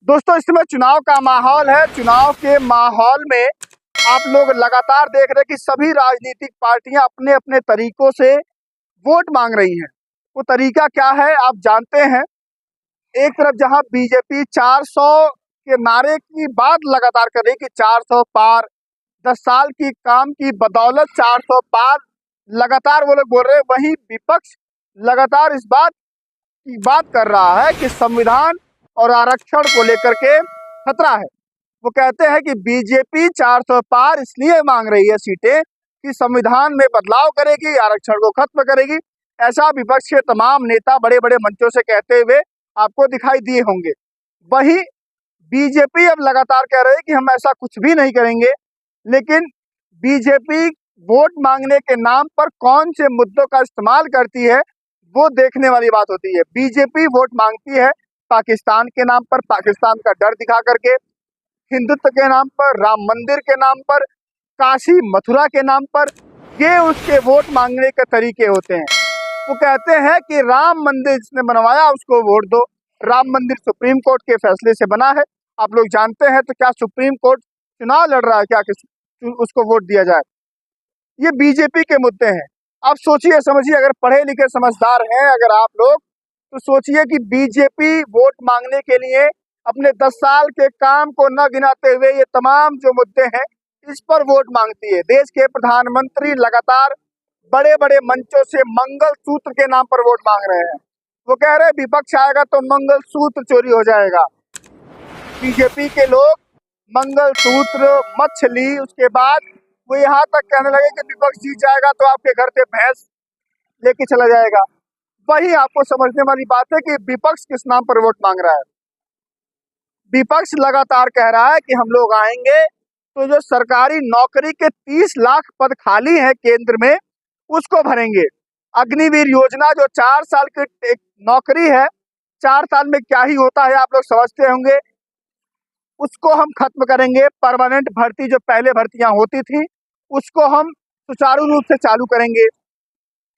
दोस्तों, इस समय चुनाव का माहौल है। चुनाव के माहौल में आप लोग लगातार देख रहे हैं कि सभी राजनीतिक पार्टियां अपने अपने तरीकों से वोट मांग रही हैं। वो तरीका क्या है आप जानते हैं। एक तरफ जहां बीजेपी 400 के नारे की बात लगातार कर रही है कि 400 पार, 10 साल की काम की बदौलत 400 पार लगातार वो लोग बोल रहे हैं, वहीं विपक्ष लगातार इस बात की बात कर रहा है कि संविधान और आरक्षण को लेकर के खतरा है। वो कहते हैं कि बीजेपी 400 पार इसलिए मांग रही है सीटें कि संविधान में बदलाव करेगी, आरक्षण को खत्म करेगी। ऐसा विपक्ष के तमाम नेता बड़े बड़े मंचों से कहते हुए आपको दिखाई दिए होंगे। वहीं बीजेपी अब लगातार कह रही है कि हम ऐसा कुछ भी नहीं करेंगे। लेकिन बीजेपी वोट मांगने के नाम पर कौन से मुद्दों का इस्तेमाल करती है वो देखने वाली बात होती है। बीजेपी वोट मांगती है पाकिस्तान के नाम पर, पाकिस्तान का डर दिखा करके, हिंदुत्व के नाम पर, राम मंदिर के नाम पर, काशी मथुरा के नाम पर। ये उसके वोट मांगने के तरीके होते हैं। वो कहते हैं कि राम मंदिर जिसने बनवाया उसको वोट दो। राम मंदिर सुप्रीम कोर्ट के फैसले से बना है, आप लोग जानते हैं। तो क्या सुप्रीम कोर्ट चुनाव लड़ रहा है क्या कि उसको वोट दिया जाए? ये बीजेपी के मुद्दे हैं। आप सोचिए समझिए, अगर पढ़े लिखे समझदार हैं अगर आप लोग, तो सोचिए कि बीजेपी वोट मांगने के लिए अपने 10 साल के काम को न गिनाते हुए ये तमाम जो मुद्दे हैं इस पर वोट मांगती है। देश के प्रधानमंत्री लगातार बड़े बड़े मंचों से मंगल सूत्र के नाम पर वोट मांग रहे हैं। वो कह रहे हैं विपक्ष आएगा तो मंगल सूत्र चोरी हो जाएगा। बीजेपी के लोग मंगल सूत्र, मछली, उसके बाद वो यहाँ तक कहने लगे कि विपक्ष जीत जाएगा तो आपके घर से भैंस लेके चला जाएगा। वही आपको समझने वाली बात है कि विपक्ष किस नाम पर वोट मांग रहा है। विपक्ष लगातार कह रहा है कि हम लोग आएंगे तो जो सरकारी नौकरी के 30 लाख पद खाली हैं केंद्र में उसको भरेंगे। अग्निवीर योजना जो 4 साल की एक नौकरी है, 4 साल में क्या ही होता है आप लोग समझते होंगे, उसको हम खत्म करेंगे। परमानेंट भर्ती जो पहले भर्तियां होती थी उसको हम सुचारू रूप से चालू करेंगे।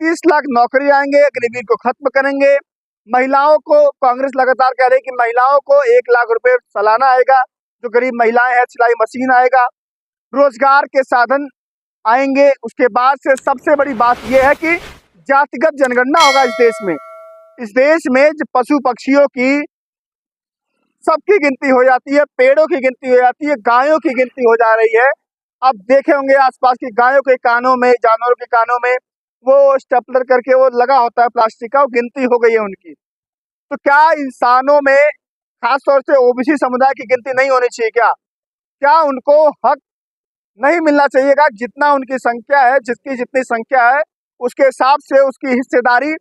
30 लाख नौकरी आएंगे, अग्निवीर को खत्म करेंगे। महिलाओं को कांग्रेस लगातार कह रही है कि महिलाओं को 1 लाख रुपए सालाना आएगा, जो गरीब महिलाएं हैं सिलाई मशीन आएगा, रोजगार के साधन आएंगे। उसके बाद से सबसे बड़ी बात यह है कि जातिगत जनगणना होगा इस देश में। इस देश में पशु पक्षियों की सबकी गिनती हो जाती है, पेड़ों की गिनती हो जाती है, गायों की गिनती हो जा रही है। अब देखे होंगे आसपास की गायों के कानों में, जानवरों के कानों में वो स्टेपलर करके वो लगा होता है प्लास्टिक का, वो गिनती हो गई है उनकी। तो क्या इंसानों में खासतौर से ओबीसी समुदाय की गिनती नहीं होनी चाहिए क्या? क्या उनको हक नहीं मिलना चाहिएगा? जितना उनकी संख्या है, जिसकी जितनी संख्या है उसके हिसाब से उसकी हिस्सेदारी,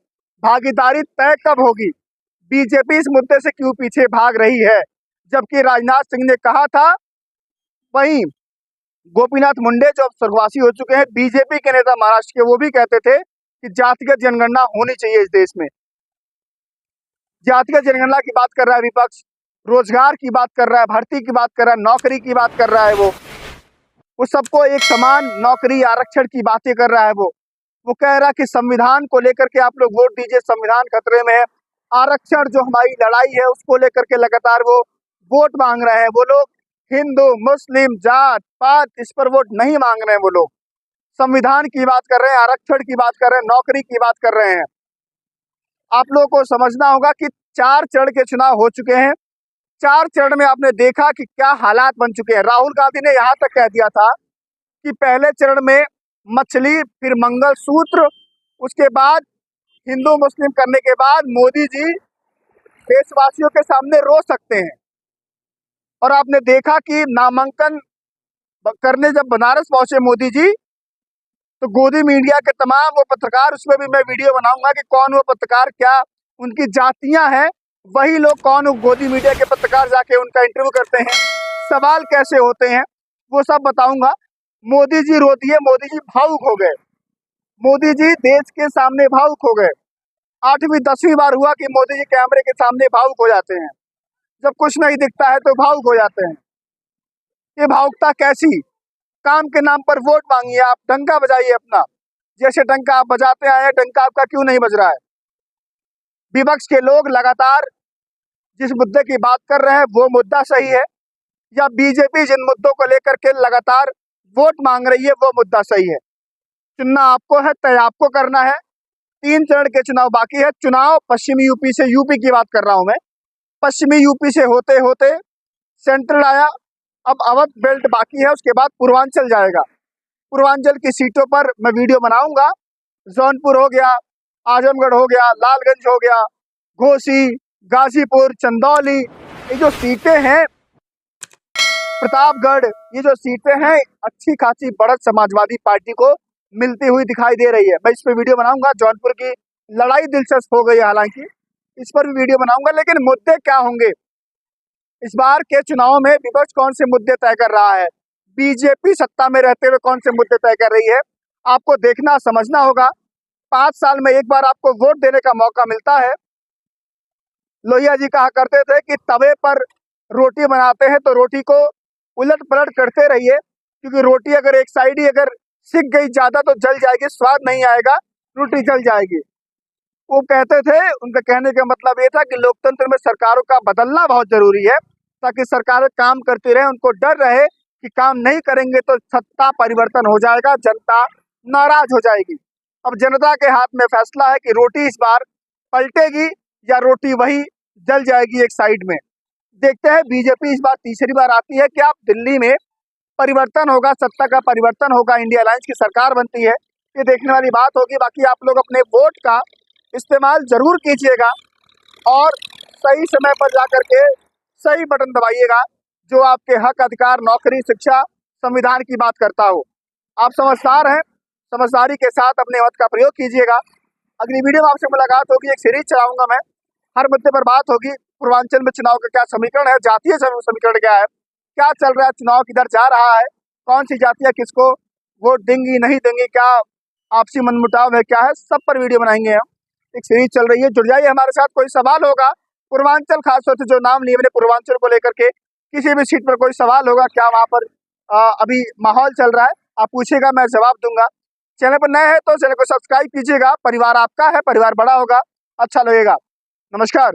भागीदारी तय कब होगी? बीजेपी इस मुद्दे से क्यों पीछे भाग रही है? जबकि राजनाथ सिंह ने कहा था, वहीं गोपीनाथ मुंडे जो अब स्वर्गवासी हो चुके हैं, बीजेपी के नेता महाराष्ट्र के, वो भी कहते थे कि जातिगत जनगणना होनी चाहिए इस देश में। जातिगत जनगणना की बात कर रहा है विपक्ष, रोजगार की बात कर रहा है, भर्ती की बात कर रहा है, नौकरी की बात कर रहा है। वो सबको एक समान नौकरी, आरक्षण की बातें कर रहा है। वो कह रहा है कि संविधान को लेकर के आप लोग वोट दीजिए, संविधान खतरे में है। आरक्षण जो हमारी लड़ाई है उसको लेकर के लगातार वो वोट मांग रहे हैं। वो लोग हिंदू मुस्लिम जात पात इस पर वोट नहीं मांग रहे हैं। वो लोग संविधान की बात कर रहे हैं, आरक्षण की बात कर रहे हैं, नौकरी की बात कर रहे हैं। आप लोगों को समझना होगा कि 4 चरण के चुनाव हो चुके हैं। 4 चरण में आपने देखा कि क्या हालात बन चुके हैं। राहुल गांधी ने यहाँ तक कह दिया था कि पहले चरण में मछली, फिर मंगलसूत्र, उसके बाद हिंदू मुस्लिम करने के बाद मोदी जी देशवासियों के सामने रो सकते हैं। और आपने देखा कि नामांकन करने जब बनारस पहुंचे मोदी जी, तो गोदी मीडिया के तमाम वो पत्रकार, उसमें भी मैं वीडियो बनाऊंगा कि कौन वो पत्रकार, क्या उनकी जातियां हैं, वही लोग कौन गोदी मीडिया के पत्रकार जाके उनका इंटरव्यू करते हैं, सवाल कैसे होते हैं, वो सब बताऊंगा। मोदी जी रो दिए, मोदी जी भावुक हो गए, मोदी जी देश के सामने भावुक हो गए। 8वीं 10वीं बार हुआ कि मोदी जी कैमरे के सामने भावुक हो जाते हैं। जब कुछ नहीं दिखता है तो भावुक हो जाते हैं। ये भावुकता कैसी? काम के नाम पर वोट मांगिए, आप डंका बजाइए अपना, जैसे डंका आप बजाते आए, डंका आपका क्यों नहीं बज रहा है? विपक्ष के लोग लगातार जिस मुद्दे की बात कर रहे हैं वो मुद्दा सही है, या बीजेपी जिन मुद्दों को लेकर के लगातार वोट मांग रही है वो मुद्दा सही है। चुनना आपको है, तय आपको करना है। 3 चरण के चुनाव बाकी है। चुनाव पश्चिमी यूपी से, यूपी की बात कर रहा हूं मैं, पश्चिमी यूपी से होते होते सेंट्रल आया, अब अवध बेल्ट बाकी है, उसके बाद पूर्वांचल जाएगा। पूर्वांचल की सीटों पर मैं वीडियो बनाऊंगा। जौनपुर हो गया, आजमगढ़ हो गया, लालगंज हो गया, घोसी, गाजीपुर, चंदौली, ये जो सीटें हैं, प्रतापगढ़, ये जो सीटें हैं अच्छी खासी बढ़त समाजवादी पार्टी को मिलती हुई दिखाई दे रही है। मैं इस पर वीडियो बनाऊंगा। जौनपुर की लड़ाई दिलचस्प हो गई है, हालांकि इस पर भी वीडियो बनाऊंगा। लेकिन मुद्दे क्या होंगे इस बार के चुनाव में, विपक्ष कौन से मुद्दे तय कर रहा है, बीजेपी सत्ता में रहते हुए कौन से मुद्दे तय कर रही है, आपको देखना समझना होगा। 5 साल में एक बार आपको वोट देने का मौका मिलता है। लोहिया जी कहा करते थे कि तवे पर रोटी बनाते हैं तो रोटी को उलट पलट करते रहिए, क्योंकि रोटी अगर एक साइड ही अगर सिक गई ज्यादा तो जल जाएगी, स्वाद नहीं आएगा, रोटी जल जाएगी। वो कहते थे, उनका कहने का मतलब ये था कि लोकतंत्र में सरकारों का बदलना बहुत जरूरी है, ताकि सरकारें काम करती रहे, उनको डर रहे कि काम नहीं करेंगे तो सत्ता परिवर्तन हो जाएगा, जनता नाराज हो जाएगी। अब जनता के हाथ में फैसला है कि रोटी इस बार पलटेगी या रोटी वही जल जाएगी एक साइड में। देखते हैं बीजेपी इस बार तीसरी बार आती है, क्या दिल्ली में परिवर्तन होगा, सत्ता का परिवर्तन होगा, इंडिया अलायंस की सरकार बनती है, ये देखने वाली बात होगी। बाकी आप लोग अपने वोट का इस्तेमाल जरूर कीजिएगा और सही समय पर जाकर के सही बटन दबाइएगा जो आपके हक, अधिकार, नौकरी, शिक्षा, संविधान की बात करता हो। आप समझदार हैं, समझदारी के साथ अपने मत का प्रयोग कीजिएगा। अगली वीडियो में आपसे मुलाकात होगी, एक सीरीज चलाऊंगा मैं, हर मुद्दे पर बात होगी। पूर्वांचल में चुनाव का क्या समीकरण है, जातीय समीकरण क्या है, क्या चल रहा है, चुनाव किधर जा रहा है, कौन सी जातियां किसको वोट देंगी नहीं देंगी, क्या आपसी मनमुटाव है, क्या है, सब पर वीडियो बनाएंगे हम। एक सीरीज चल रही है, जुड़ जाइए हमारे साथ। कोई सवाल होगा पूर्वांचल, खासतौर से जो नाम लिए मैंने पूर्वांचल को लेकर के, किसी भी सीट पर कोई सवाल होगा, क्या वहां पर अभी माहौल चल रहा है, आप पूछिएगा, मैं जवाब दूंगा। चैनल पर नए हैं तो चैनल को सब्सक्राइब कीजिएगा। परिवार आपका है, परिवार बड़ा होगा, अच्छा लगेगा। नमस्कार।